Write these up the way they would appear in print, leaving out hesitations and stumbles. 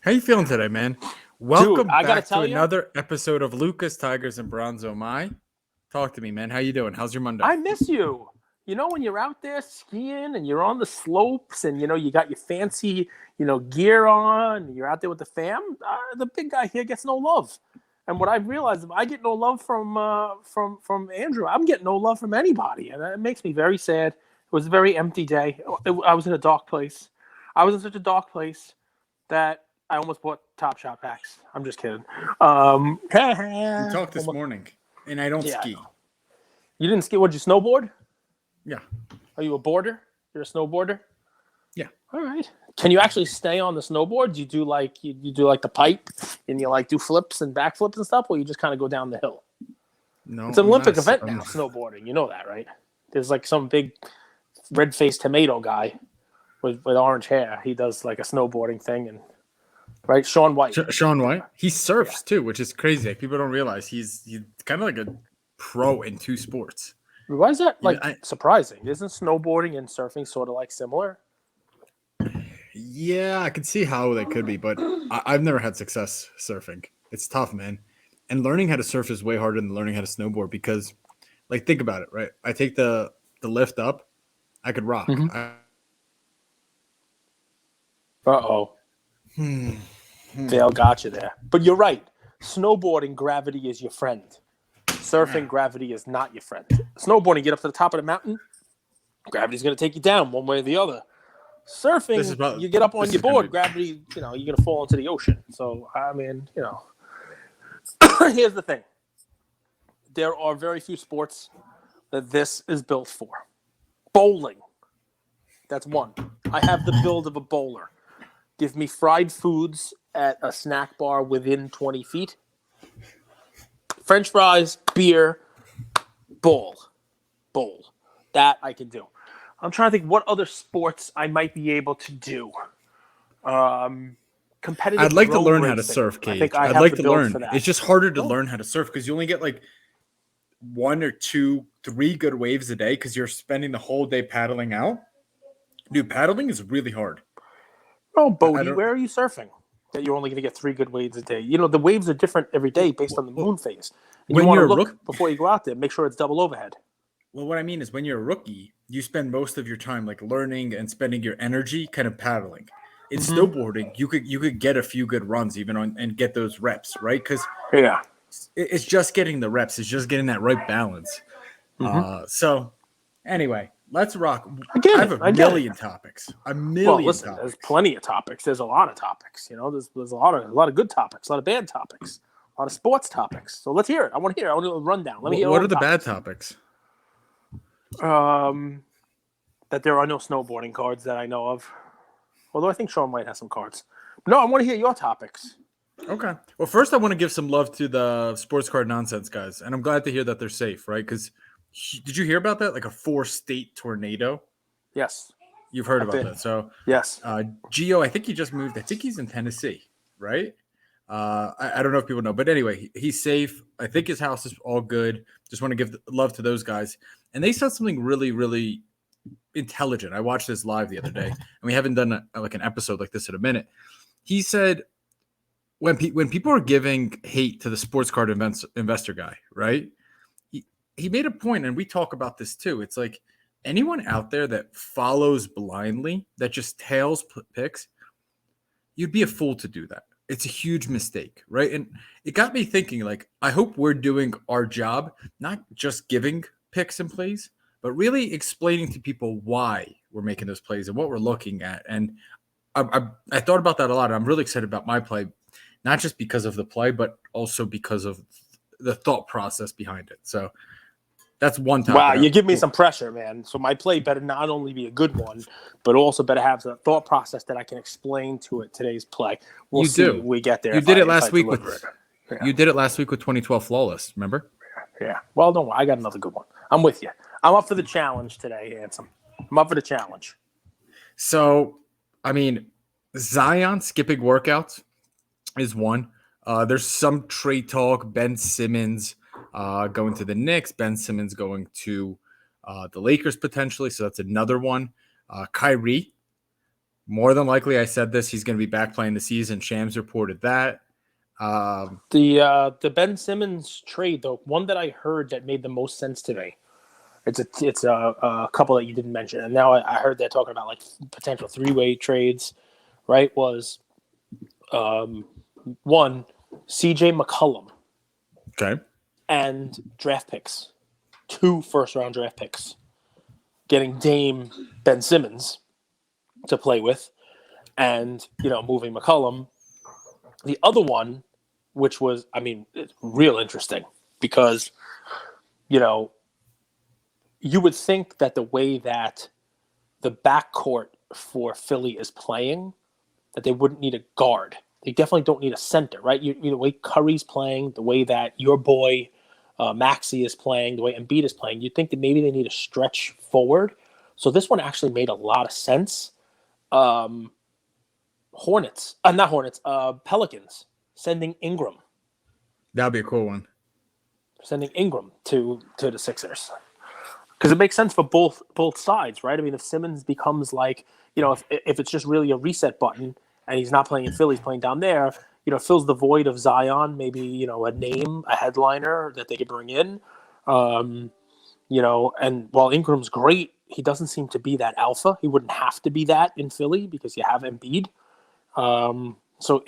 How you feeling today, man? Dude, Welcome I gotta back to tell you, another episode of Lucas, Tigers, and Bronzo My. Talk to me, man. How you doing? How's your Monday? I miss you. You know, when you're out there skiing and you're on the slopes and, you got your fancy, gear on, and you're out there with the fam, the big guy here gets no love. And what I've realized, if I get no love from Andrew, I'm getting no love from anybody. And it makes me very sad. It was a very empty day. I was in a dark place. I was in such a dark place that I almost bought Top Shot packs. I'm just kidding. We talked this morning, and I don't Yeah, I ski. know. You didn't ski? Would you snowboard? Yeah, Are you a boarder? You're a snowboarder? yeah. All right. Can you actually stay on the snowboard? Do you do like you do like the pipe and you like do flips and backflips and stuff, or you just kind of go down the hill? No, It's an I'm Olympic not- event I'm- now, snowboarding. You know that, right? There's like some big red-faced tomato guy with orange hair. He does like a snowboarding thing, and right, Sean White. Sean White. He surfs too, which is crazy. Like, people don't realize he's kind of like a pro in two sports. Why is that like I- surprising? Isn't snowboarding and surfing sort of like similar? Yeah, I can see how they could be, but I've never had success surfing. It's tough, man. And learning how to surf is way harder than learning how to snowboard because, like, think about it, right? I take the lift up, I could rock. Mhm. Uh-oh. Dale got you there. But you're right. Snowboarding, gravity is your friend. Surfing, gravity is not your friend. Snowboarding, get up to the top of the mountain, gravity's going to take you down one way or the other. Surfing, you get up on your board, gravity, you're going to fall into the ocean. So, I mean, here's the thing. There are very few sports that this is built for. Bowling. That's one. I have the build of a bowler. Give me fried foods at a snack bar within 20 feet. French fries, beer, bowl. That I can do. I'm trying to think what other sports I might be able to do. Competitive. I'd like to road learn how to racing. surf, I Cage. think I I'd have like the to build learn. for that. It's just harder to learn how to surf because you only get like 1 or 2, 3 good waves a day because you're spending the whole day paddling out. Dude, paddling is really hard. Oh, I Bodie, don't- where are you surfing? That you're only going to get 3 good waves a day. The waves are different every day based on the moon phase. And when you want to you're a look before you go out there. Make sure it's double overhead. Well, what I mean is when you're a rookie, you spend most of your time like learning and spending your energy kind of paddling. In snowboarding, you could get a few good runs even on and get those reps, right? Because Yeah. it's just getting the reps. It's just getting that right balance. So anyway, let's rock. get I have it. a I get million topics. A Well, million listen, there's topics. plenty of topics. There's a lot of topics. There's a lot of good topics, a lot of bad topics, a lot of sports topics. So let's hear it. I want to hear it. I want to do a rundown. Let me hear What all are the bad topics? That there are no snowboarding cards that I know of. Although I think Sean might have some cards. No, I want to hear your topics. Okay. Well, first I want to give some love to the sports card nonsense guys, and I'm glad to hear that they're safe, right? Because did you hear about that? Like a 4-state tornado. Yes. You've heard I've about been. that. So Yes. Gio, I think he just moved. I think he's in Tennessee, right? I don't know if people know, but anyway, he's safe. I think his house is all good. Just want to give love to those guys. And they said something really, really intelligent. I watched this live the other day, and we haven't done an episode like this in a minute. He said when people are giving hate to the sports card investor guy, right? He made a point, and we talk about this too. It's like anyone out there that follows blindly, that just tails picks, you'd be a fool to do that. It's a huge mistake, right? And it got me thinking, like, I hope we're doing our job, not just giving picks and plays, but really explaining to people why we're making those plays and what we're looking at. And I thought about that a lot. I'm really excited about my play, not just because of the play, but also because of the thought process behind it. So that's one topic. Wow, you give me some pressure, man. So my play better not only be a good one, but also better have the thought process that I can explain to it today's play. We'll see when we get there. You did it last week with Yeah. You did it last week with 2012 Flawless, remember? Yeah. Well, don't worry. I got another good one. I'm with you. I'm up for the challenge today, Handsome. I'm up for the challenge. So, I mean, Zion skipping workouts is one. There's some trade talk. Ben Simmons going to the Knicks. Ben Simmons going to the Lakers potentially. So that's another one. Kyrie More than likely, I said this, he's going to be back playing the season. Shams reported that. The Ben Simmons trade, though, one that I heard that made the most sense to me. It's a couple that you didn't mention, and now I heard they're talking about like potential 3-way trades. Right? Was one C.J. McCollum. Okay. And draft picks, 2 first-round draft picks, getting Dame Ben Simmons to play with, and moving McCollum. The other one, which was, it's real interesting because, you would think that the way that the backcourt for Philly is playing, that they wouldn't need a guard. They definitely don't need a center, right? The way Curry's playing, the way that your boy Maxey is playing, the way Embiid is playing, you'd think that maybe they need a stretch forward. So this one actually made a lot of sense. Pelicans sending Ingram. That'd be a cool one. Sending Ingram to the Sixers. Because it makes sense for both sides, right? I mean, if Simmons becomes like, if it's just really a reset button and he's not playing in Philly, he's playing down there, fills the void of Zion, maybe, a name, a headliner that they could bring in. And while Ingram's great, he doesn't seem to be that alpha. He wouldn't have to be that in Philly because you have Embiid. So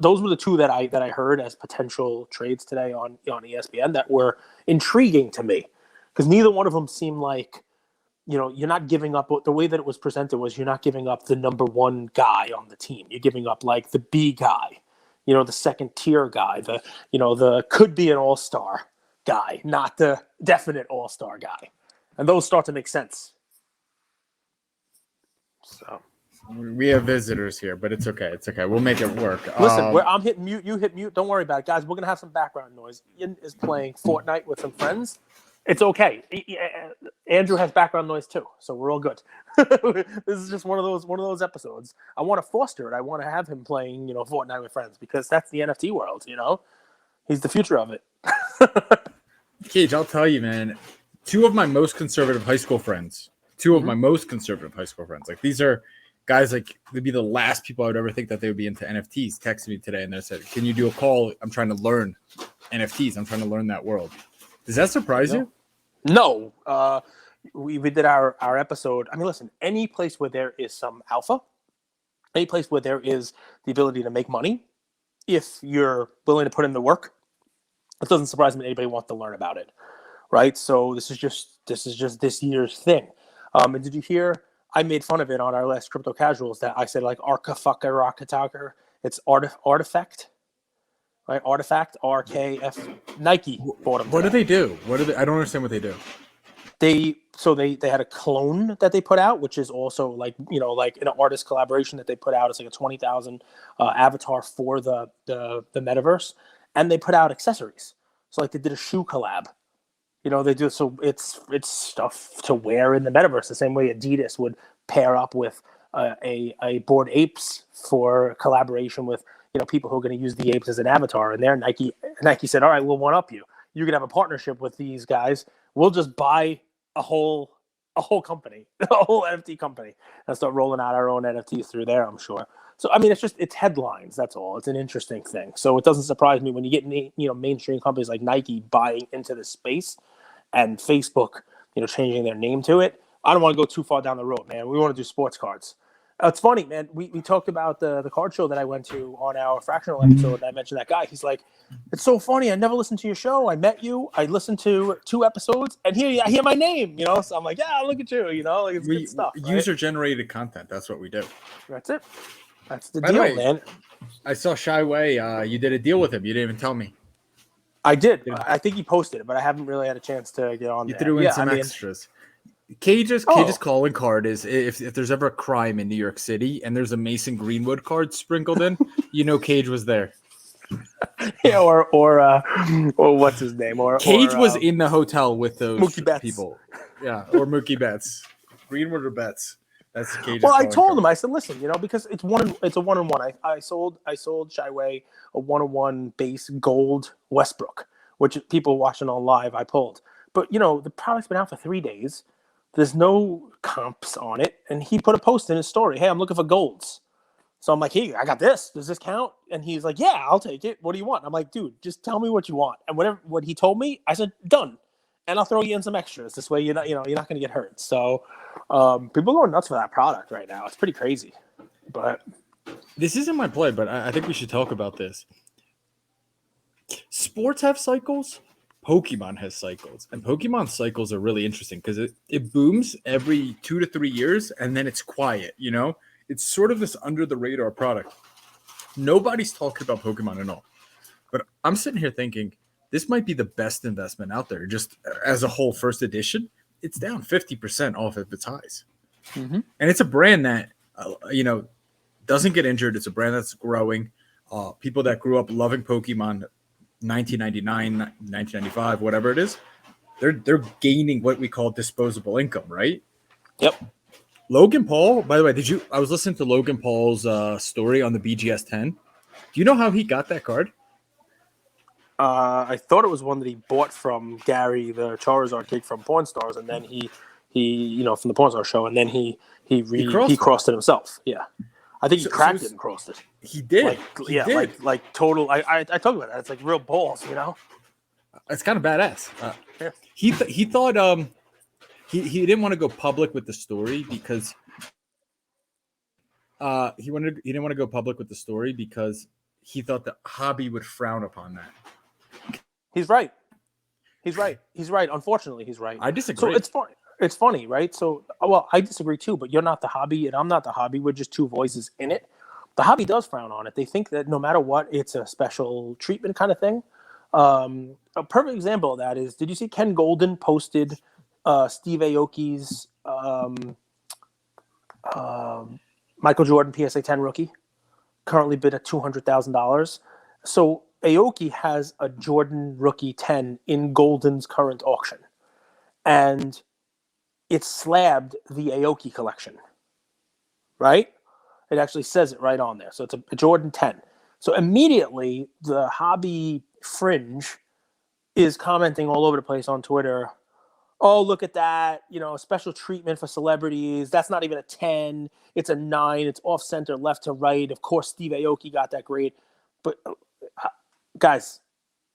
those were the 2 that I heard as potential trades today on ESPN that were intriguing to me because neither one of them seemed like, you're not giving up. The way that it was presented was you're not giving up the number 1 guy on the team. You're giving up like the B guy, the second tier guy, the could be an all-star guy, not the definite all-star guy. And those start to make sense. So we have visitors here, but it's okay. It's okay. We'll make it work. Listen, I'm hitting mute. You hit mute. Don't worry about it, guys. We're going to have some background noise. Ian is playing Fortnite with some friends. It's okay. Andrew has background noise too, so we're all good. This is just one of those episodes. I want to foster it. I want to have him playing, Fortnite with friends because that's the NFT world. He's the future of it. Cage, I'll tell you, man. 2 of my most conservative high school friends. Like these are guys like they'd be the last people I would ever think that they would be into NFTs. Texted me today and they said, "Can you do a call? I'm trying to learn NFTs. I'm trying to learn that world." Does that surprise you? No. We did our episode. Listen, any place where there is some alpha, any place where there is the ability to make money, if you're willing to put in the work, it doesn't surprise me that anybody wants to learn about it, right? So this is just this year's thing. And did you hear? I made fun of it on our last Crypto Casuals that I said like Arca Fucker Rockataker. It's Artifact. Right, Artifact, RKF. Nike bought them. What do they do? I don't understand what they do. They had a clone that they put out, which is also like an artist collaboration that they put out. It's like a 20,000 avatar for the metaverse, and they put out accessories. So like they did a shoe collab. They do so. It's stuff to wear in the metaverse, the same way Adidas would pair up with a Bored Apes for collaboration with people who are going to use the apes as an avatar. And there, Nike said, "All right, we'll one up you. You can have a partnership with these guys. We'll just buy a whole company, a whole NFT company, and start rolling out our own NFTs through there." I'm sure. So it's headlines. That's all. It's an interesting thing. So it doesn't surprise me when you get mainstream companies like Nike buying into the space, and Facebook changing their name to it. I don't want to go too far down the road, man. We want to do sports cards. It's funny, man. We talked about the card show that I went to on our fractional episode. And I mentioned that guy. He's like, "It's so funny. I never listened to your show. I met you. I listened to 2 episodes, and here I hear my name. So I'm like, yeah, look at you. Like it's good stuff. Right? User-generated content. That's what we do. That's it. That's the By deal, the way, man. I saw Shy Wei. You did a deal with him. You didn't even tell me. I did. I think he posted it, but I haven't really had a chance to get on. You threw in some extras. Cage's calling card is if there's ever a crime in New York City and there's a Mason Greenwood card sprinkled in, Cage was there. Yeah, or what's his name? Cage was in the hotel with those Mookie Betts people. Yeah, or Mookie Betts, Greenwood or Betts. That's Cage's. Well, I told him. I said, listen, because it's a 1-on-1. I sold Shy Wei a 1-on-1 base gold Westbrook, which people watching on live I pulled. But the product's been out for 3 days. There's no comps on it. And he put a post in his story. Hey, I'm looking for golds. So I'm like, hey, I got this. Does this count? And he's like, yeah, I'll take it. What do you want? I'm like, dude, just tell me what you want. And what he told me, I said, done. And I'll throw you in some extras. This way, you're not going to get hurt. So people are going nuts for that product right now. It's pretty crazy. But this isn't my play, but I think we should talk about this. Sports have cycles. Pokemon has cycles, and Pokemon cycles are really interesting because it booms every 2 to 3 years, and then it's quiet. It's sort of this under the radar product. Nobody's talking about Pokemon at all, but I'm sitting here thinking this might be the best investment out there. Just as a whole, first edition, it's down 50% off of its highs, and it's a brand that doesn't get injured. It's a brand that's growing. People that grew up loving Pokemon. 1999, 1995, whatever it is, they're gaining what we call disposable income, right? Yep. Logan Paul, by the way, I was listening to Logan Paul's story on the BGS 10. Do you know how he got that card? I thought it was one that he bought from Gary, the Charizard kid from Pawn Stars, and then he from the Pawn Stars show, and then he crossed it himself. Yeah. I think he cracked it and crossed it. He did. Like total. I talk about that. It's like real balls, It's kind of badass. Yeah. He thought he didn't want to go public with the story because he didn't want to go public with the story because he thought the hobby would frown upon that. He's right. Unfortunately, he's right. I disagree. So it's funny, right? So, well, I disagree too, but you're not the hobby and I'm not the hobby. We're just two voices in it. The hobby does frown on it. They think that no matter what, it's a special treatment kind of thing. A perfect example of that is, did you see Ken Golden posted Steve Aoki's Michael Jordan PSA 10 rookie, currently bid at $200,000. So Aoki has a Jordan rookie 10 in Golden's current auction. And it's slabbed the Aoki collection, right? It actually says it right on there. So it's a Jordan 10. So immediately the hobby fringe is commenting all over the place on Twitter. Oh, look at that. Special treatment for celebrities. That's not even a 10. It's a 9. It's off center, left to right. Of course, Steve Aoki got that grade. But guys,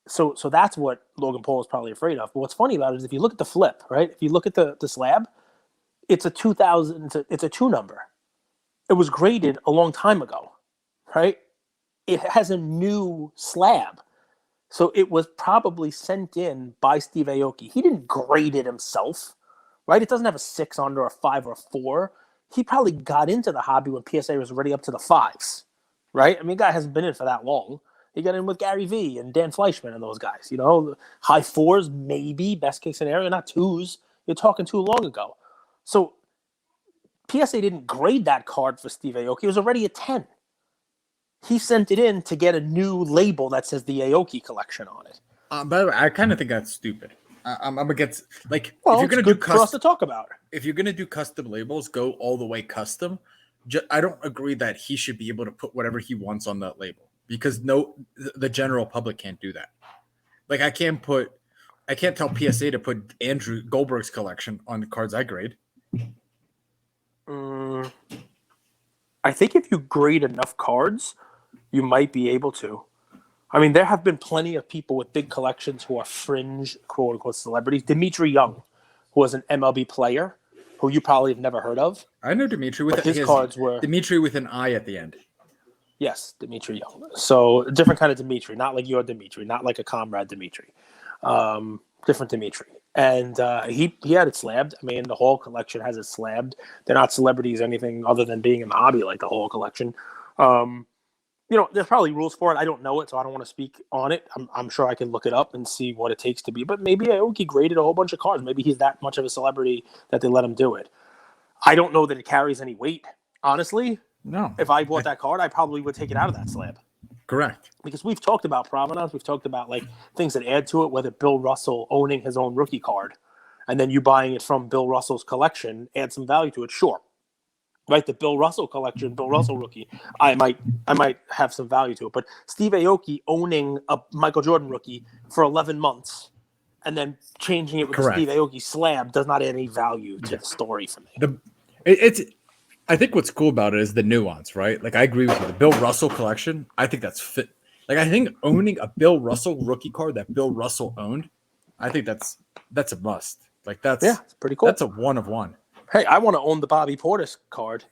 so that's what Logan Paul is probably afraid of. But what's funny about it is if you look at the flip, right? If you look at the slab, it's a 2000. It's a 2 number. It was graded a long time ago, right? It has a new slab. So it was probably sent in by Steve Aoki. He didn't grade it himself, right? It doesn't have a 6 under, a 5 or a 4. He probably got into the hobby when PSA was already up to the 5s, right? I mean, guy hasn't been in for that long. He got in with Gary Vee and Dan Fleischman and those guys, high 4s, maybe, best case scenario, not 2s. You're talking too long ago. So PSA didn't grade that card for Steve Aoki. It was already a 10. He sent it in to get a new label that says the Aoki collection on it. By the way, I kind of think that's stupid. I'm against, if well, you're going to do for us to talk about. If you're going to do custom labels, go all the way custom. I don't agree that he should be able to put whatever he wants on that label because the general public can't do that. I can't tell PSA to put Andrew Goldberg's collection on the cards I grade. I think if you grade enough cards, you might be able to. I mean, there have been plenty of people with big collections who are fringe, quote unquote, celebrities. Dimitri Young, who was an MLB player, who you probably have never heard of. I know Dimitri with his cards were Dimitri with an I at the end. Yes, Dimitri Young. So a different kind of Dimitri, not like your Dimitri, not like a comrade Dimitri. Different Dimitri. And he had it slabbed. I mean, the whole collection has it slabbed. They're not celebrities or anything other than being in the hobby like the whole collection. There's probably rules for it. I don't know it, so I don't want to speak on it. I'm sure I can look it up and see what it takes to be. But maybe Aoki graded a whole bunch of cards. Maybe he's that much of a celebrity that they let him do it. I don't know that it carries any weight, honestly. No. If I bought that card, I probably would take it out of that slab. Correct. Because we've talked about provenance. We've talked about things that add to it, whether Bill Russell owning his own rookie card and then you buying it from Bill Russell's collection add some value to it. Sure. Right, the Bill Russell collection, Bill Russell rookie, I might have some value to it. But Steve Aoki owning a Michael Jordan rookie for 11 months and then changing it with Correct. the Steve Aoki slab does not add any value to the story for me. I think what's cool about it is the nuance, right? Like, I agree with you. The Bill Russell collection, I think that's fit. Like, I think owning a Bill Russell rookie card that Bill Russell owned, I think that's a must. Like, it's pretty cool. That's a one of one. Hey, I want to own the Bobby Portis card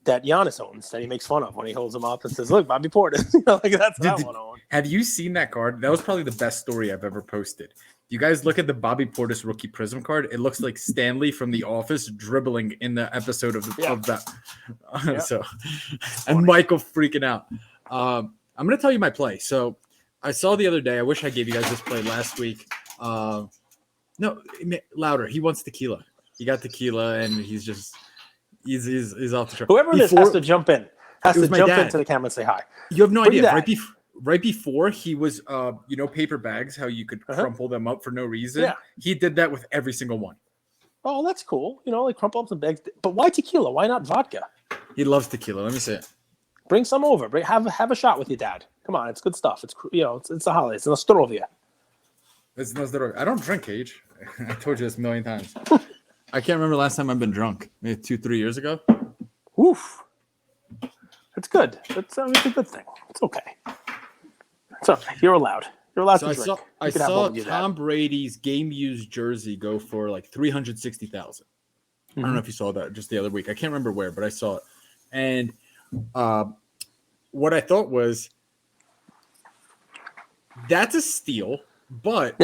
that Giannis owns that he makes fun of when he holds him up and says, "Look, Bobby Portis." Like, that's what I want to own. Have you seen that card? That was probably the best story I've ever posted. You guys look at the Bobby Portis rookie prism card. It looks like Stanley from The Office dribbling in the episode of that. Yeah. So, and Michael freaking out. I'm going to tell you my play. So I saw the other day. I wish I gave you guys this play last week. No, louder. He wants tequila. He got tequila, and he's off the track. Whoever it is has to jump in. Has to jump dad. into the camera and say hi. You have no Bring idea. that. Right before he was, paper bags, how you could crumple them up for no reason. Yeah. He did that with every single one. Oh, that's cool. Like crumple up some bags. But why tequila? Why not vodka? He loves tequila. Let me see it. Bring some over. Have a shot with your dad. Come on, it's good stuff. It's the holidays. It's nostrovia. It's nostrovia. I don't drink, Cage. I told you this a million times. I can't remember last time I've been drunk. Maybe 2-3 years ago. Oof. It's good. It's a good thing. It's okay. It's okay. You're allowed. You're allowed to drink. I saw Tom Brady's game-used jersey go for like $360,000. I don't know if you saw that just the other week. I can't remember where, but I saw it. And what I thought was, that's a steal, but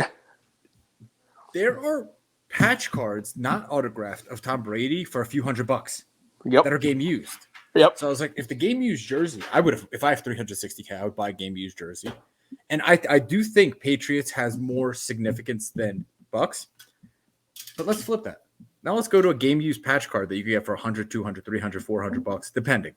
there are patch cards, not autographed, of Tom Brady for a few $100 that are game used. Yep. So I was like, if the game used jersey, I would have, if I have $360K, I would buy a game used jersey. And I do think Patriots has more significance than Bucks. But let's flip that. Now let's go to a game used patch card that you can get for $100, $200, $300, $400, depending.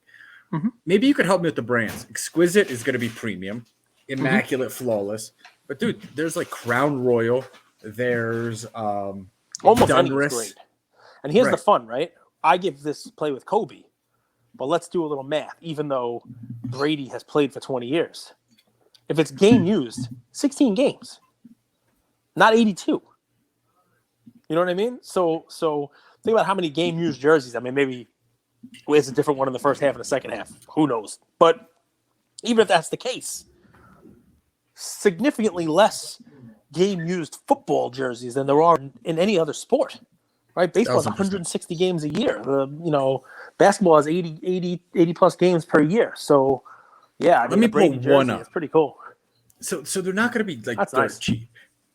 Mm-hmm. Maybe you could help me with the brands. Exquisite is going to be premium, immaculate, flawless. But dude, there's like Crown Royal. There's almost Donruss. Great. And here's the fun, right? I give this play with Kobe, but let's do a little math. Even though Brady has played for 20 years, if it's game used, 16 games, not 82. You know what I mean? So think about how many game used jerseys. I mean, maybe it's a different one in the first half and the second half. Who knows? But even if that's the case, significantly less game used football jerseys than there are in any other sport. Right? Baseball has 160 games a year. Basketball has 80 plus games per year. So, yeah. Let me pull one up. It's pretty cool. So they're not going to be like That's nice. cheap.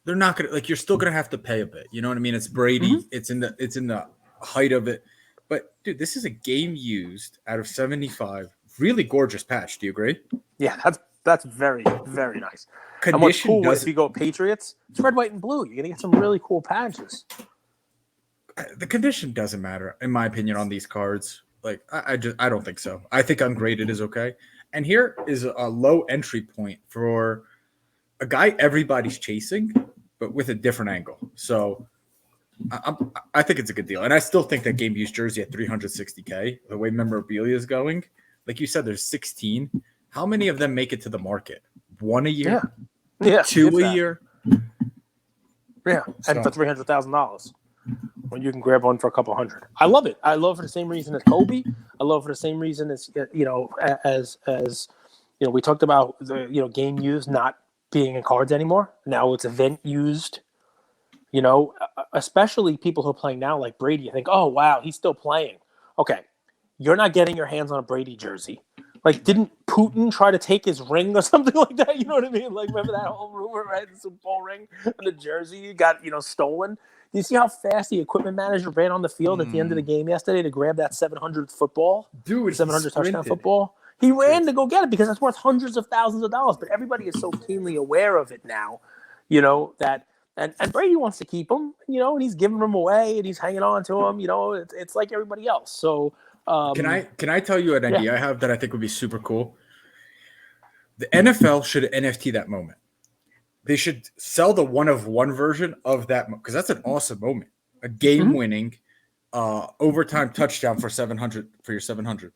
They're not going to like. You're still going to have to pay a bit. You know what I mean? It's Brady. Mm-hmm. It's in the height of it. But dude, this is a game used out of 75. Really gorgeous patch. Do you agree? Yeah, that's very, very nice. Condition and what's cool if you go Patriots, it's red, white, and blue. You're gonna get some really cool patches. The condition doesn't matter, in my opinion, on these cards. Like, I don't think so. I think ungraded is okay. And here is a low entry point for a guy everybody's chasing, but with a different angle. So I think it's a good deal. And I still think that game used jersey at $360K, the way memorabilia is going, like you said, there's 16. How many of them make it to the market? One a year? Yeah. 2 a year? Yeah. And for $300,000. When you can grab one for a couple hundred. I love it. I love it for the same reason as Kobe. I love it for the same reason as we talked about the game used not being in cards anymore. Now it's event used. Especially people who are playing now like Brady. I think, oh wow, he's still playing. Okay, you're not getting your hands on a Brady jersey. Like, didn't Putin try to take his ring or something like that? You know what I mean? Like, remember that whole rumor, right? The Super Bowl ring and the jersey got stolen. Do you see how fast the equipment manager ran on the field at the end of the game yesterday to grab that 700th football? Dude, 700 touchdown football. He ran to go get it because it's worth hundreds of thousands of dollars. But everybody is so keenly aware of it now, that and Brady wants to keep them, and he's giving them away and he's hanging on to them. It's like everybody else. So can I tell you an idea I have that I think would be super cool? The NFL should NFT that moment. They should sell the one-of-one version of that because that's an awesome moment. A game-winning overtime touchdown for 700 for your 700.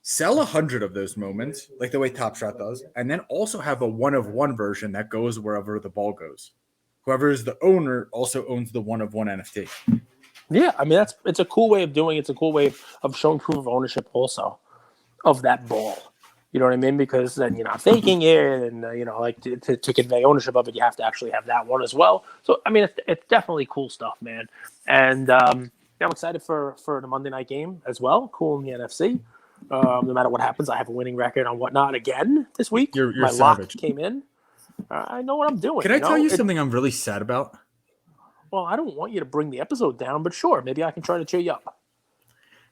Sell 100 of those moments, like the way Top Shot does, and then also have a one-of-one version that goes wherever the ball goes. whoever is the owner also owns the one of one NFT. Yeah, I mean it's a cool way of doing it. It's a cool way of showing proof of ownership also of that ball. You know what I mean? Because then you're not faking it, and like to convey ownership of it, you have to actually have that one as well. So I mean, it's definitely cool stuff, man. And yeah, I'm excited for the Monday night game as well. Cool in the NFC. No matter what happens, I have a winning record on whatnot again this week. You're My savage. lock came in. I know what I'm doing. Can I tell you something I'm really sad about? Well, I don't want you to bring the episode down, but sure, maybe I can try to cheer you up.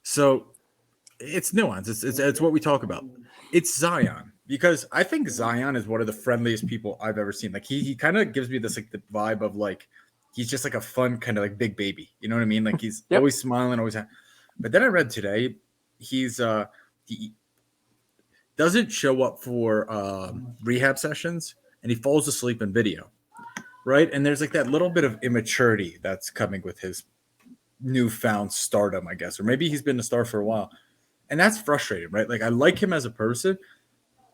So it's nuance. It's what we talk about. It's Zion, because I think Zion is one of the friendliest people I've ever seen. Like he kind of gives me this like the vibe of like he's just like a fun kind of like big baby. You know what I mean? Like he's Yep. always smiling, always. But then I read today he doesn't show up for rehab sessions and he falls asleep in video, right? And there's like that little bit of immaturity that's coming with his newfound stardom, I guess, or maybe he's been a star for a while. And that's frustrating, right? Like I like him as a person,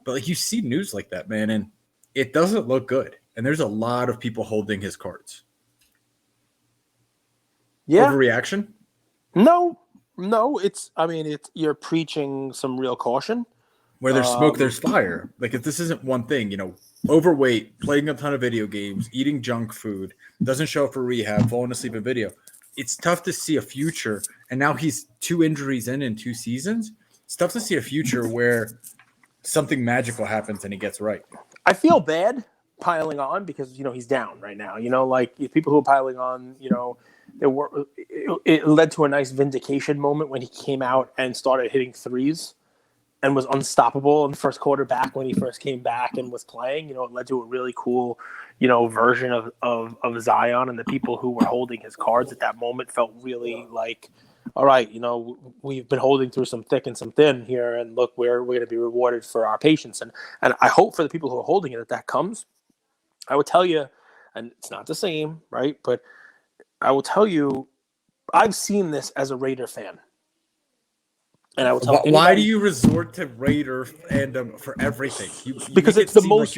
but like you see news like that, man, and it doesn't look good. And there's a lot of people holding his cards. Yeah. Overreaction? No. It's you're preaching some real caution. Where there's smoke, there's fire. Like if this isn't one thing, overweight, playing a ton of video games, eating junk food, doesn't show up for rehab, falling asleep in video. It's tough to see a future. And now he's 2 injuries in 2 seasons. It's tough to see a future where something magical happens and he gets right. I feel bad piling on because, he's down right now. Like people who are piling on, it led to a nice vindication moment when he came out and started hitting threes and was unstoppable in the first quarter back when he first came back and was playing. It led to a really cool, version of Zion, and the people who were holding his cards at that moment felt really like, all right, we've been holding through some thick and some thin here, and look, we're going to be rewarded for our patience. And I hope for the people who are holding it that comes. I would tell you, and it's not the same, right? But I will tell you, I've seen this as a Raider fan. And I will tell anybody, why do you resort to Raider fandom for everything? Because it's the most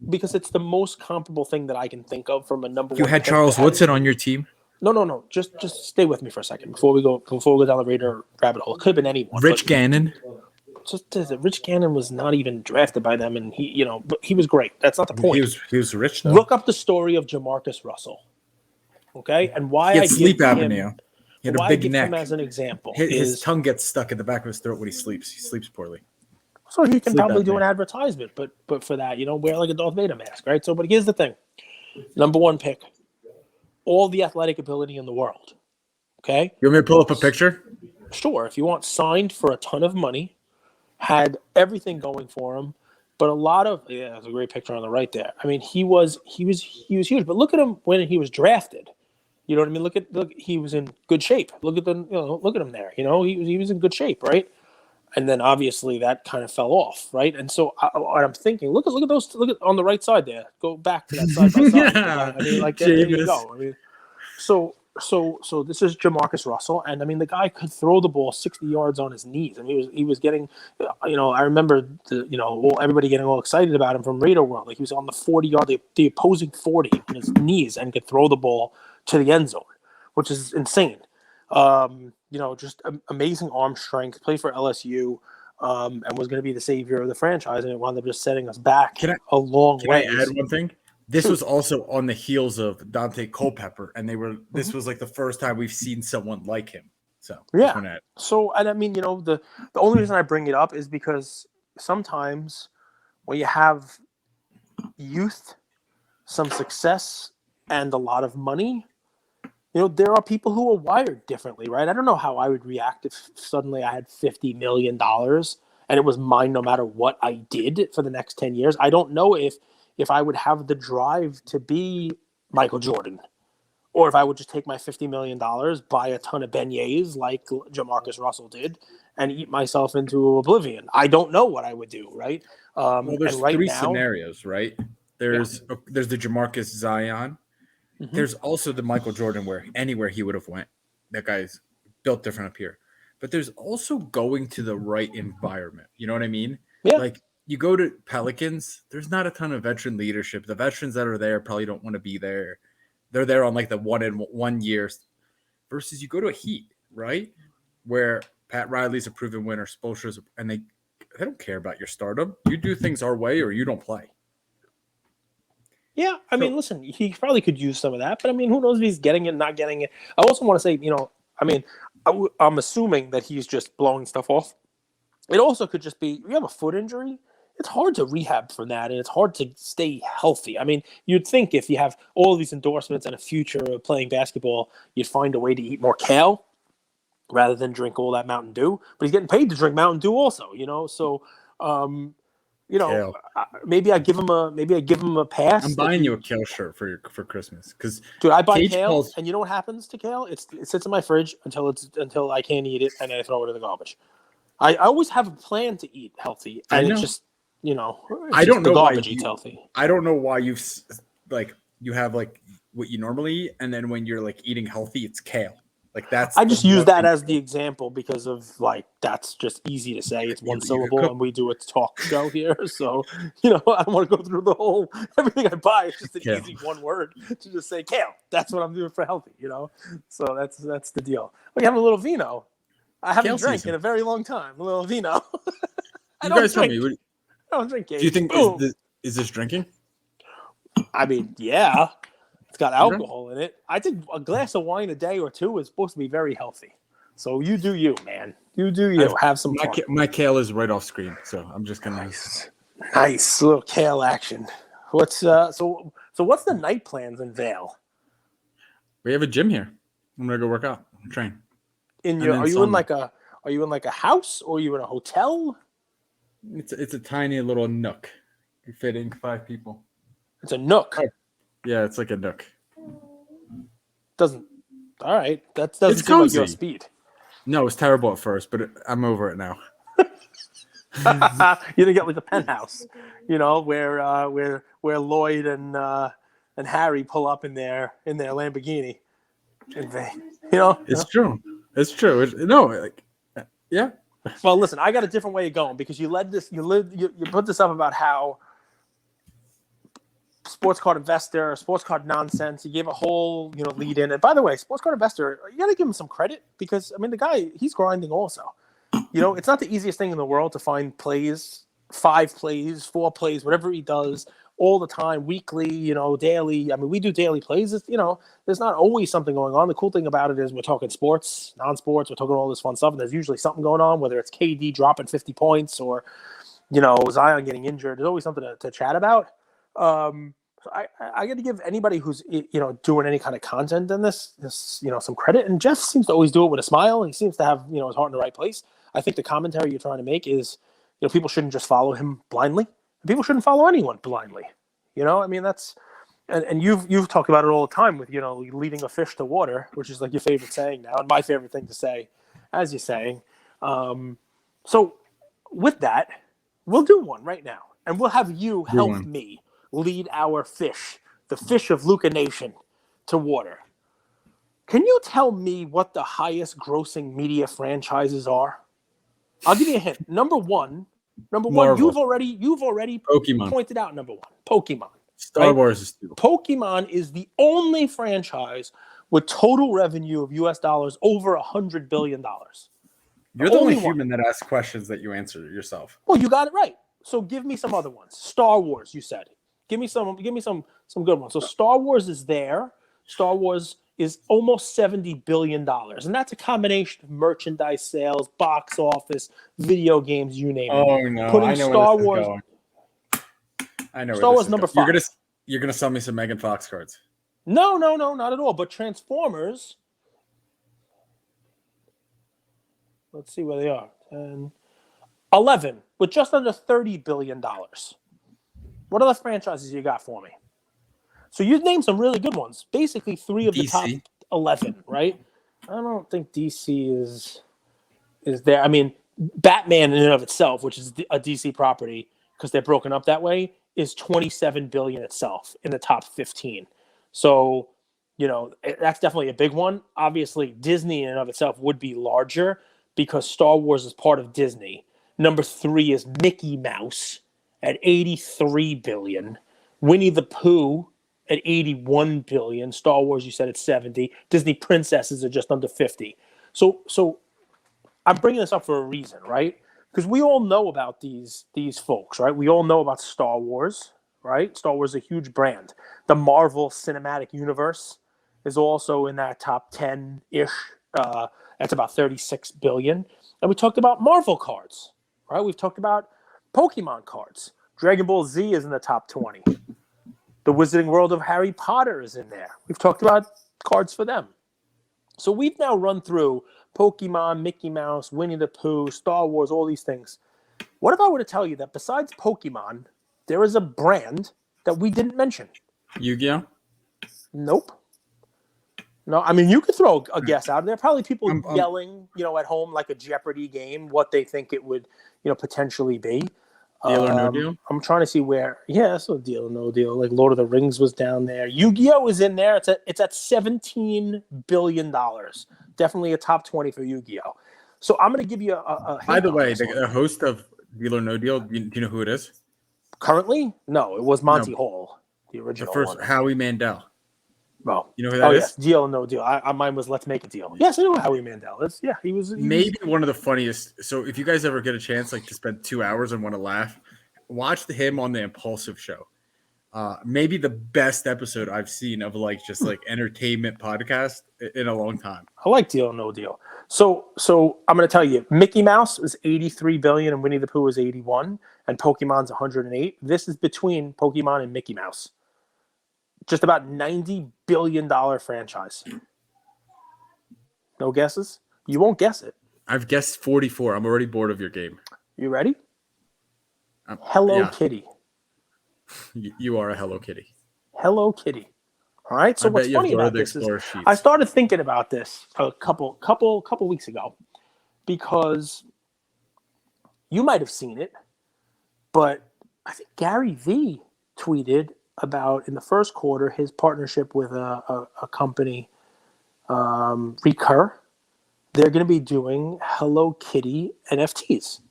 because it's the most comparable thing that I can think of from a number one. You had Charles Woodson on your team? No. Just stay with me for a second before we go down the Raider rabbit hole. It could have been anyone. Rich Gannon. Rich Gannon was not even drafted by them, and but he was great. That's not the point. He was rich though. Look up the story of Jamarcus Russell. Okay, and why he had sleep apnea. He had a big neck. Him as an example, his tongue gets stuck in the back of his throat when he sleeps. He sleeps poorly. So he can probably do an advertisement, but for that, wear like a Darth Vader mask, right? So, but here's the thing: number one pick, all the athletic ability in the world. Okay, you want me to pull up a picture? Sure, if you want, signed for a ton of money, had everything going for him, but a lot of there's a great picture on the right there. I mean, he was huge, but look at him when he was drafted. You know what I mean? Look, he was in good shape. Look at look at him there. He was in good shape, right? And then obviously that kind of fell off, right? And so I'm thinking, look at those. Look at on the right side there. Go back to that side by side. Yeah. I mean, like there you go. I mean, so this is Jamarcus Russell, and I mean the guy could throw the ball 60 yards on his knees. I mean he was getting, I remember everybody getting all excited about him from Raider World. Like he was on the 40-yard, the opposing 40 on his knees, and could throw the ball to the end zone, which is insane. Just amazing arm strength. Played for LSU, and was going to be the savior of the franchise, and it wound up just setting us back a long way. Can I add one thing? This was also on the heels of Dante Culpepper, and this was like the first time we've seen someone like him. So yeah. So and I mean, the only reason I bring it up is because sometimes when you have youth, some success, and a lot of money, there are people who are wired differently, right? I don't know how I would react if suddenly I had $50 million and it was mine no matter what I did for the next 10 years. I don't know if I would have the drive to be Michael Jordan, or if I would just take my $50 million, buy a ton of beignets like Jamarcus Russell did, and eat myself into oblivion. I don't know what I would do, right? There's three scenarios, right? There's the Jamarcus Zion. Mm-hmm. There's also the Michael Jordan where anywhere he would have went, that guy's built different up here. But there's also going to the right environment. You know what I mean? Yeah. Like you go to Pelicans, there's not a ton of veteran leadership. The veterans that are there probably don't want to be there. They're there on like the 1 year versus you go to a Heat, right? Where Pat Riley's a proven winner, Spoelstra's, and they don't care about your stardom. You do things our way or you don't play. Yeah, I mean, listen, he probably could use some of that, but I mean, who knows if he's getting it, not getting it. I also want to say, I mean, I'm assuming that he's just blowing stuff off. It also could just be, you have a foot injury, it's hard to rehab from that, and it's hard to stay healthy. I mean, you'd think if you have all of these endorsements and a future of playing basketball, you'd find a way to eat more kale rather than drink all that Mountain Dew. But he's getting paid to drink Mountain Dew also, so maybe I give him a pass. I'm buying you a kale shirt for Christmas because dude, I buy kale, and you know what happens to kale? It sits in my fridge until I can't eat it, and then I throw it in the garbage. I always have a plan to eat healthy, and it's just I don't know why garbage eats healthy. I don't know why you have like what you normally eat, and then when you're like eating healthy, it's kale. Like that's. I just use that as the example because of like that's just easy to say. It's one syllable, and we do a talk show here, so I don't want to go through the whole everything I buy. It's just an easy one word to just say kale. That's what I'm doing for healthy, So that's the deal. We have a little vino. I haven't drank in a very long time. A little vino. I don't drink. Do you think is this drinking? I mean, yeah. It's got alcohol in it. I think a glass of wine a day or two is supposed to be very healthy. So you do you, man. You do you. Have some fun. My kale is right off screen, so I'm just gonna nice little kale action. What's so what's the night plans in Vail? We have a gym here. I'm gonna go work out and train. Are you in like a house or are you in a hotel? It's a tiny little nook. You're fitting 5 people. It's a nook. Oh. Yeah, it's like a nook. All right. That doesn't seem like your speed. No, it's terrible at first, but I'm over it now. You didn't get like the penthouse, where Lloyd and Harry pull up in their Lamborghini. It's true. It's true. Yeah. Well, listen, I got a different way of going because you put this up about how sports card investor, sports card nonsense. You gave a whole, lead in. And by the way, sports card investor, you got to give him some credit because, I mean, the guy, he's grinding also. It's not the easiest thing in the world to find plays, 5 plays, 4 plays, whatever he does all the time, weekly, daily. I mean, we do daily plays. There's not always something going on. The cool thing about it is we're talking sports, non-sports, we're talking all this fun stuff, and there's usually something going on, whether it's KD dropping 50 points or, Zion getting injured. There's always something to chat about. So I got to give anybody who's doing any kind of content in this some credit. And Jeff seems to always do it with a smile. He seems to have his heart in the right place. I think the commentary you're trying to make is people shouldn't just follow him blindly. People shouldn't follow anyone blindly. I mean that's and you've talked about it all the time with leading a fish to water, which is like your favorite saying now and my favorite thing to say, as you're saying. So with that, we'll do one right now, and we'll have you help me lead our fish, the fish of Luca Nation, to water. Can you tell me what the highest grossing media franchises are? I'll give you a hint. Number one, Marvel. you've already Pokemon. pointed out number 1. Pokemon. Star Wars is stupid. Pokemon is the only franchise with total revenue of US dollars over $100 billion. You're the only human that asks questions that you answer yourself. Well, you got it right. So give me some other ones. Star Wars, you said. Give me some good ones. So Star Wars is there. Star Wars is almost $70 billion. And that's a combination of merchandise sales, box office, video games, you name it. Oh, no. I know Star where Wars, this is going. I know Star Wars number 5. You're gonna sell me some Megan Fox cards. No, not at all. But Transformers, let's see where they are. 10, 11, with just under $30 billion. What other franchises you got for me? So you named some really good ones. Basically 3 of the top 11, right? I don't think DC is there. I mean, Batman in and of itself, which is a DC property, because they're broken up that way, is $27 billion itself in the top 15. So, that's definitely a big one. Obviously, Disney in and of itself would be larger because Star Wars is part of Disney. Number 3 is Mickey Mouse. at 83 billion. Winnie the Pooh at 81 billion. Star Wars, you said it's 70. Disney princesses are just under 50. So I'm bringing this up for a reason, right? Because we all know about these folks, right? We all know about Star Wars, right? Star Wars is a huge brand. The Marvel Cinematic Universe is also in that top 10-ish. That's about 36 billion. And we talked about Marvel cards, right? We've talked about Pokemon cards. Dragon Ball Z is in the top 20. The Wizarding World of Harry Potter is in there. We've talked about cards for them. So we've now run through Pokemon, Mickey Mouse, Winnie the Pooh, Star Wars, all these things. What if I were to tell you that besides Pokemon, there is a brand that we didn't mention? Yu-Gi-Oh? Nope. No, I mean, you could throw a guess out there. Probably people yelling, at home like a Jeopardy game, what they think it would, potentially be. Deal or No Deal? I'm trying to see where. Yeah, that's a Deal or No Deal. Like Lord of the Rings was down there. Yu-Gi-Oh is in there. It's at $17 billion. Definitely a top 20 for Yu-Gi-Oh. So I'm going to give you a hint. By the way, the host of Deal or No Deal, do you know who it is? Currently? No, it was Monty Hall, the original The first one. Howie Mandel. Well, you know who that is? Yes, Deal or No Deal. Mine was Let's Make a Deal. Yes, I know Howie Mandel. He was maybe one of the funniest. So if you guys ever get a chance, like to spend 2 hours and want to laugh, watch him on the Impulsive Show. Maybe the best episode I've seen of just entertainment podcast in a long time. I like Deal or No Deal. So I'm going to tell you, Mickey Mouse is 83 billion and Winnie the Pooh is 81 and Pokemon's 108. This is between Pokemon and Mickey Mouse. Just about $90 billion franchise. No guesses? You won't guess it. I've guessed 44. I'm already bored of your game. You ready? Hello Kitty. You are a Hello Kitty. Hello Kitty. All right. So what's funny about this is I started thinking about this a couple weeks ago because you might have seen it, but I think Gary V tweeted about in the first quarter his partnership with a company, Recur. They're going to be doing Hello Kitty NFTs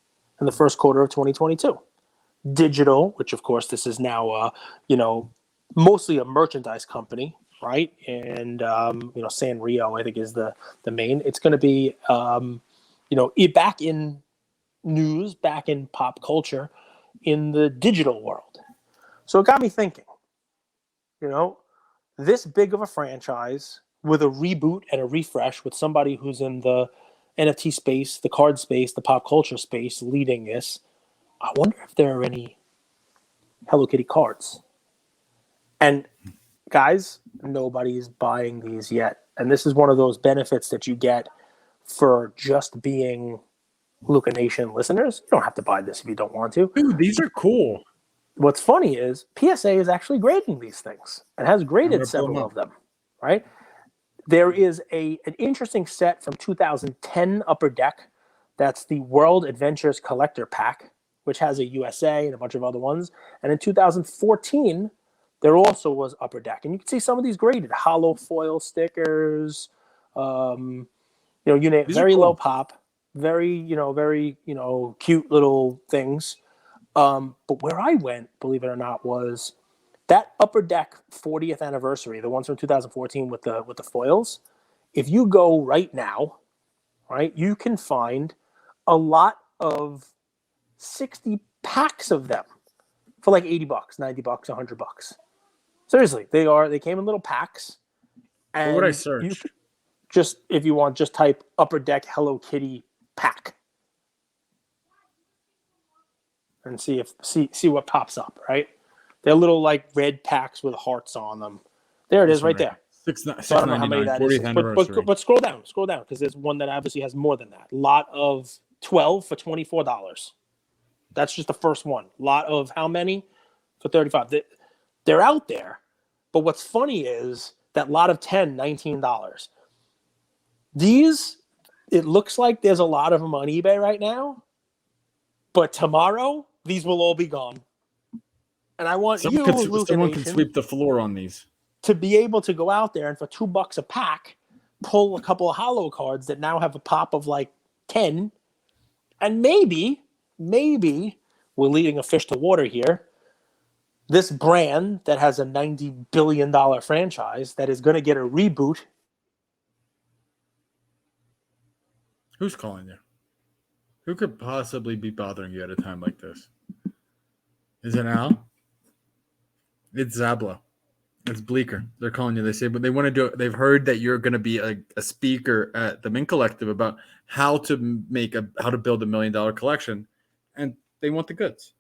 in the first quarter of 2022. Digital, which of course this is now, mostly a merchandise company, right? And Sanrio, I think, is the main. It's going to be, back in news, back in pop culture, in the digital world. So it got me thinking. This big of a franchise with a reboot and a refresh with somebody who's in the NFT space, the card space, the pop culture space leading this. I wonder if there are any Hello Kitty cards. And guys, nobody's buying these yet. And this is one of those benefits that you get for just being Luca Nation listeners. You don't have to buy this if you don't want to. Dude, these are cool. What's funny is PSA is actually grading these things and has graded several of them, right? There is an interesting set from 2010 Upper Deck. That's the World Adventures Collector Pack, which has a USA and a bunch of other ones. And in 2014, there also was Upper Deck. And you can see some of these graded. Hollow foil stickers, you name it, very low pop, very cute little things. But where I went, believe it or not, was that Upper Deck 40th anniversary, the ones from 2014 with the foils. If you go right now, right, you can find a lot of 60 packs of them for like $80, $90, $100. Seriously, they came in little packs. And what would I search? If you want, just type Upper Deck Hello Kitty pack. And see what pops up, right? They're little like red packs with hearts on them. There it is, right there. So I don't know how many that is. But scroll down, because there's one that obviously has more than that. Lot of 12 for $24. That's just the first one. Lot of how many for $35? They're out there. But what's funny is that lot of 10, $19. These, it looks like there's a lot of them on eBay right now. But tomorrow, these will all be gone. And I want someone can sweep the floor on these. To be able to go out there and for $2 a pack, pull a couple of hollow cards that now have a pop of like 10. And maybe we're leading a fish to water here. This brand that has a $90 billion franchise that is going to get a reboot. Who's calling you? Who could possibly be bothering you at a time like this? Is it Al? It's Zablo. It's Bleecker. They're calling you. They say, but they want to do it. They've heard that you're going to be a speaker at the Mint Collective about how to build $1 million collection, and they want the goods.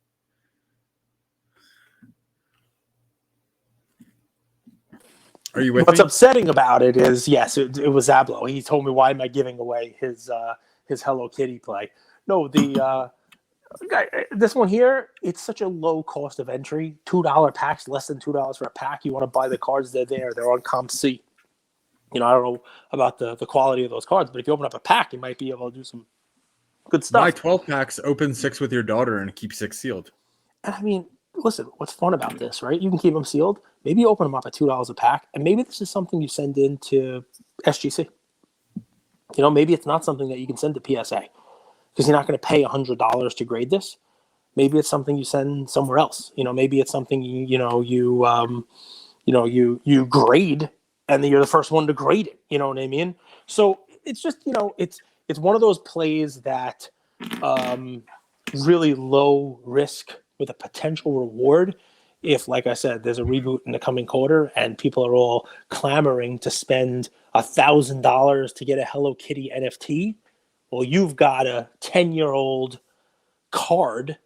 Are you with What's me? upsetting about it is, yes, it was Zablo. He told me, why am I giving away his Hello Kitty play? No, this one here, it's such a low cost of entry. $2 packs, less than $2 for a pack. You want to buy the cards, they're there. They're on Comp C. I don't know about the quality of those cards, but if you open up a pack, you might be able to do some good stuff. Buy 12 packs, open 6 with your daughter, and keep 6 sealed. And I mean, listen, what's fun about this, right? You can keep them sealed. Maybe you open them up at $2 a pack, and maybe this is something you send into SGC. Maybe it's not something that you can send to PSA because you're not going to pay $100 to grade this. Maybe it's something you send somewhere else. Maybe it's something you grade, and then you're the first one to grade it. You know what I mean? So it's just it's one of those plays that really low risk with a potential reward. If, like I said, there's a reboot in the coming quarter and people are all clamoring to spend $1,000 to get a Hello Kitty NFT, well, you've got a 10-year-old card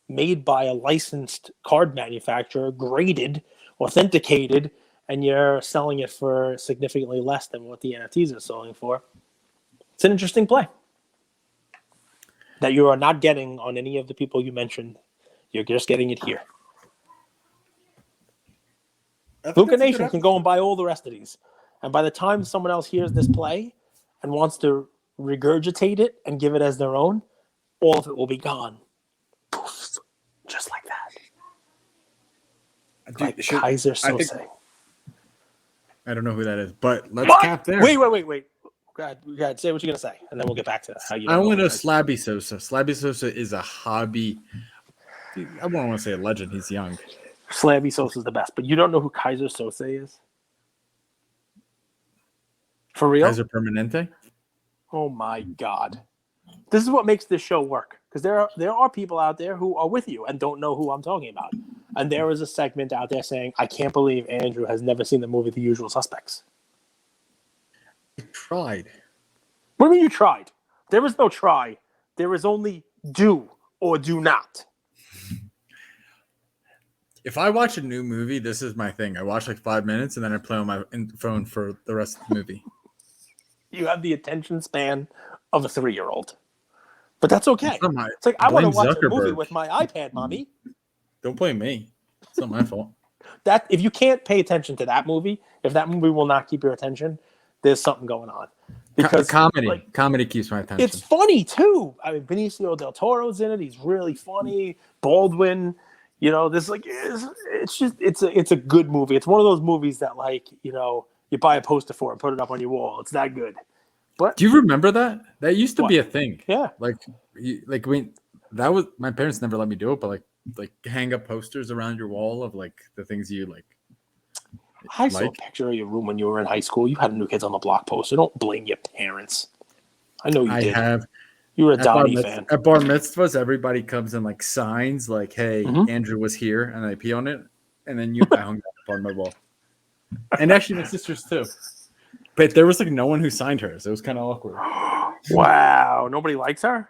made by a licensed card manufacturer, graded, authenticated, and you're selling it for significantly less than what the NFTs are selling for. It's an interesting play that you are not getting on any of the people you mentioned. You're just getting it here. Luca Nation can go and buy all the rest of these. And by the time someone else hears this play and wants to regurgitate it and give it as their own, all of it will be gone. Poof, just like that. Like Kaiser Sose. I don't know who that is, but let's cap there. Wait. Go ahead. Say what you're going to say, and then we'll get back to how you. I only know Slabby Sosa. Slabby Sosa is a hobby. I won't want to say a legend. He's young. Slabby Sosa is the best, but you don't know who Kaiser Sose is? For real? Kaiser Permanente? Oh my God. This is what makes this show work. Because there are people out there who are with you and don't know who I'm talking about. And there is a segment out there saying, I can't believe Andrew has never seen the movie The Usual Suspects. I tried. What do you mean you tried? There is no try. There is only do or do not. If I watch a new movie, this is my thing. I watch like 5 minutes and then I play on my phone for the rest of the movie. You have the attention span of a 3-year-old. But that's okay. It's like, I blame want to watch Zuckerberg. a movie with my iPad, mommy. Don't blame me. It's not my fault. That if you can't pay attention to that movie, if that movie will not keep your attention, there's something going on. Because comedy keeps my attention. It's funny too. I mean, Benicio del Toro's in it. He's really funny. Baldwin, this it's a good movie. It's one of those movies that you buy a poster for and put it up on your wall. It's that good. But do you remember that? That used to be a thing. Yeah. That was my parents never let me do it, but like hang up posters around your wall of like the things you like. I saw a picture of your room when you were in high school. You had a New Kids on the Block poster. Don't blame your parents. I know you did. I have. You were a Donnie fan. At bar mitzvahs, everybody comes and like signs like, "Hey, Andrew was here," and I pee on it, and then I hung that up on my wall. And actually, my sisters too. But there was like no one who signed hers. It was kind of awkward. Wow, nobody likes her.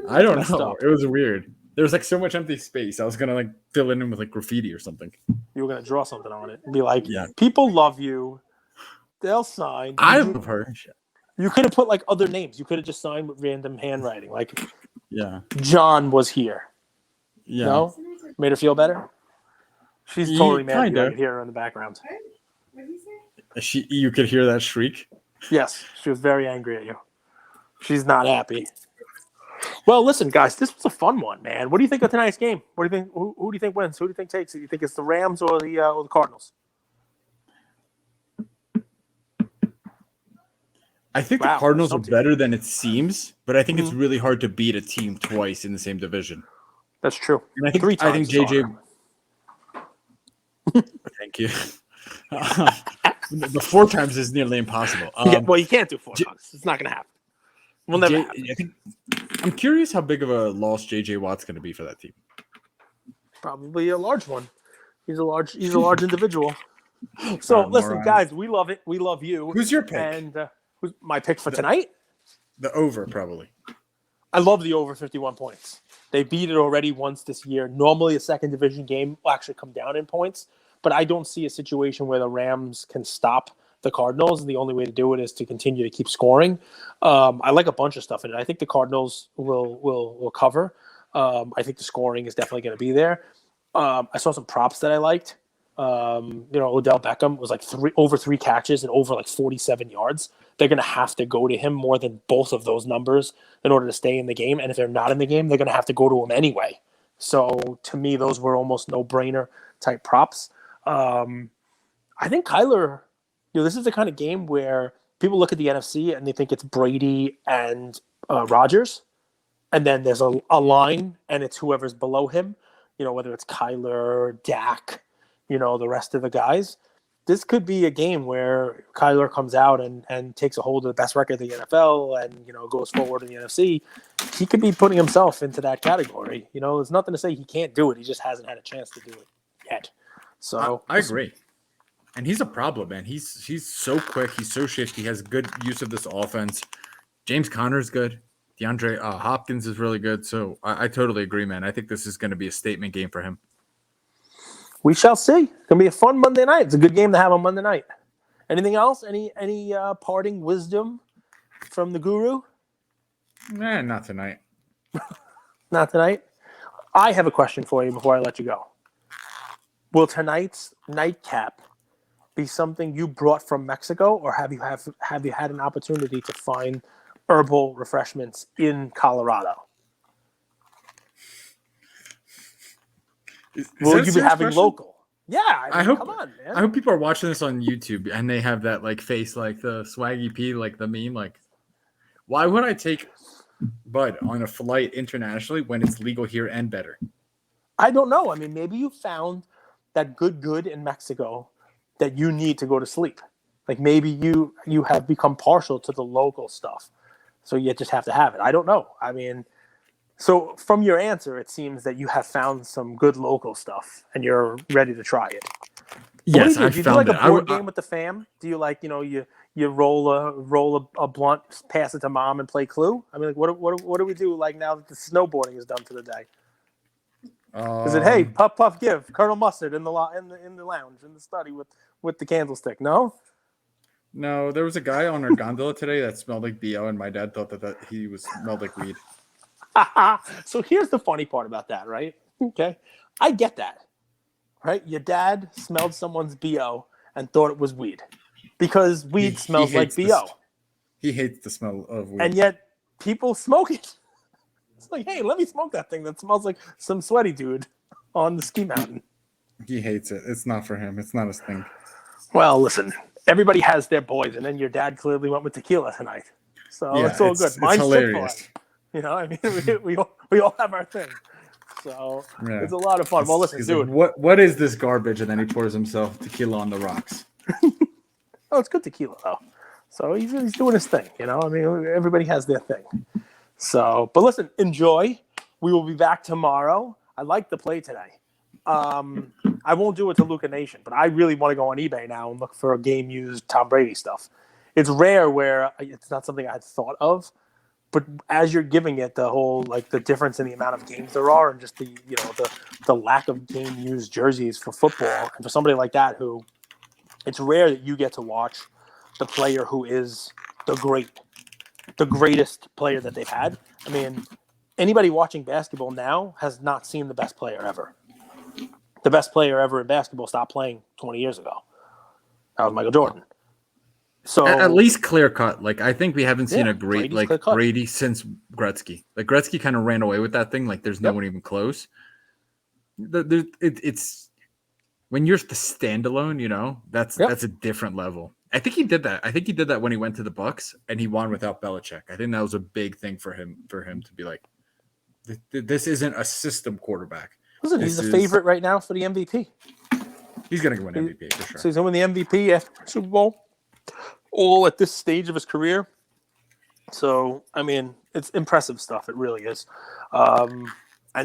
I don't know. It was weird. There was like so much empty space. I was gonna like fill it in with like graffiti or something. You were gonna draw something on it and be like, "Yeah, people love you. They'll sign." I love her. You could have put like other names. You could have just signed with random handwriting, like, yeah, John was here. Yeah, no, made her feel better. She's totally mad. You could hear her in the background. You could hear that shriek. Yes, she was very angry at you. She's not happy. Well, listen, guys, this was a fun one, man. What do you think of tonight's game? What do you think? Who do you think wins? Who do you think takes it? You think it's the Rams or the Cardinals? I think the Cardinals are better than it seems, but I think it's really hard to beat a team twice in the same division. That's true. And Three I think times his JJ. honor. Thank you. The 4 times is nearly impossible. Yeah, well, you can't do 4 times. It's not going to happen. Will never happen. I think I'm curious how big of a loss JJ Watt's going to be for that team. Probably a large one. He's a large individual. So listen, guys, we love it. We love you. Who's your pick? And who's my pick for tonight? The over, probably. I love the over 51 points. They beat it already once this year. Normally, a second division game will actually come down in points, but I don't see a situation where the Rams can stop the Cardinals. The only way to do it is to continue to keep scoring. I like a bunch of stuff in it. I think the Cardinals will cover. I think the scoring is definitely going to be there. I saw some props that I liked. Odell Beckham was like over 3 catches and over like 47 yards. They're going to have to go to him more than both of those numbers in order to stay in the game. And if they're not in the game, they're going to have to go to him anyway. So to me, those were almost no-brainer type props. I think Kyler, this is the kind of game where people look at the NFC and they think it's Brady and Rodgers. And then there's a line and it's whoever's below him, whether it's Kyler, Dak, the rest of the guys. This could be a game where Kyler comes out and takes a hold of the best record in the NFL and, goes forward in the NFC. He could be putting himself into that category. There's nothing to say he can't do it. He just hasn't had a chance to do it yet. So I agree. And he's a problem, man. He's so quick. He's so shifty. He has good use of this offense. James Conner's good. DeAndre Hopkins is really good. So I totally agree, man. I think this is going to be a statement game for him. We shall see. It's going to be a fun Monday night. It's a good game to have on Monday night. Anything else? Any parting wisdom from the guru? Nah, not tonight. Not tonight? I have a question for you before I let you go. Will tonight's nightcap be something you brought from Mexico, or have you had an opportunity to find herbal refreshments in Colorado? Will you be having local? Yeah, I hope. Come on, man. I hope people are watching this on YouTube and they have that like face, like the Swaggy P, like the meme. Like, why would I take Bud on a flight internationally when it's legal here and better? I don't know. I mean, maybe you found that good in Mexico that you need to go to sleep. Like maybe you have become partial to the local stuff, so you just have to have it. I don't know. I mean. So from your answer, it seems that you have found some good local stuff and you're ready to try it. Yes, I found it. Do you do like a board game with the fam? Do you like, you roll a blunt, pass it to mom and play Clue? I mean, like, what do we do like now that the snowboarding is done for the day? Is it, hey, puff give Colonel Mustard in the lounge in the study with the candlestick? No. No, there was a guy on our gondola today that smelled like BO, and my dad thought that he smelled like weed. So here's the funny part about that, right? Okay. I get that, right? Your dad smelled someone's BO and thought it was weed because weed smells like BO. He hates the smell of weed. And yet people smoke it. It's like, hey, let me smoke that thing that smells like some sweaty dude on the ski mountain. He hates it. It's not for him. It's not his thing. Well, listen, everybody has their boys, and then your dad clearly went with tequila tonight. So yeah, it's all good. Mine's hilarious. I mean, we all have our thing. So It's a lot of fun. Well, listen, dude. Like, what is this garbage? And then he pours himself tequila on the rocks. Oh, it's good tequila, though. So he's doing his thing, I mean, everybody has their thing. So, but listen, enjoy. We will be back tomorrow. I like the play today. I won't do it to Luca Nation, but I really want to go on eBay now and look for a game-used Tom Brady stuff. It's rare where it's not something I had thought of. But as you're giving it the whole, like the difference in the amount of games there are and just the lack of game used jerseys for football, and for somebody like that who it's rare that you get to watch the player who is the greatest player that they've had. I mean, anybody watching basketball now has not seen the best player ever. The best player ever in basketball stopped playing 20 years ago. That was Michael Jordan. So at least clear cut. Like I think we haven't seen a great Brady since Gretzky. Like Gretzky kind of ran away with that thing. Like there's no one even close. It's when you're the standalone, that's a different level. I think he did that. I think he did that when he went to the Bucks and he won without Belichick. I think that was a big thing for him to be like, This isn't a system quarterback. Listen, he's the favorite right now for the MVP. He's going to win MVP for sure. So he's going to win the MVP after Super Bowl, all at this stage of his career. So, I mean, it's impressive stuff. It really is. And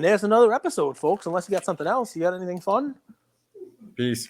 there's another episode, folks. Unless you got something else. You got anything fun? Peace.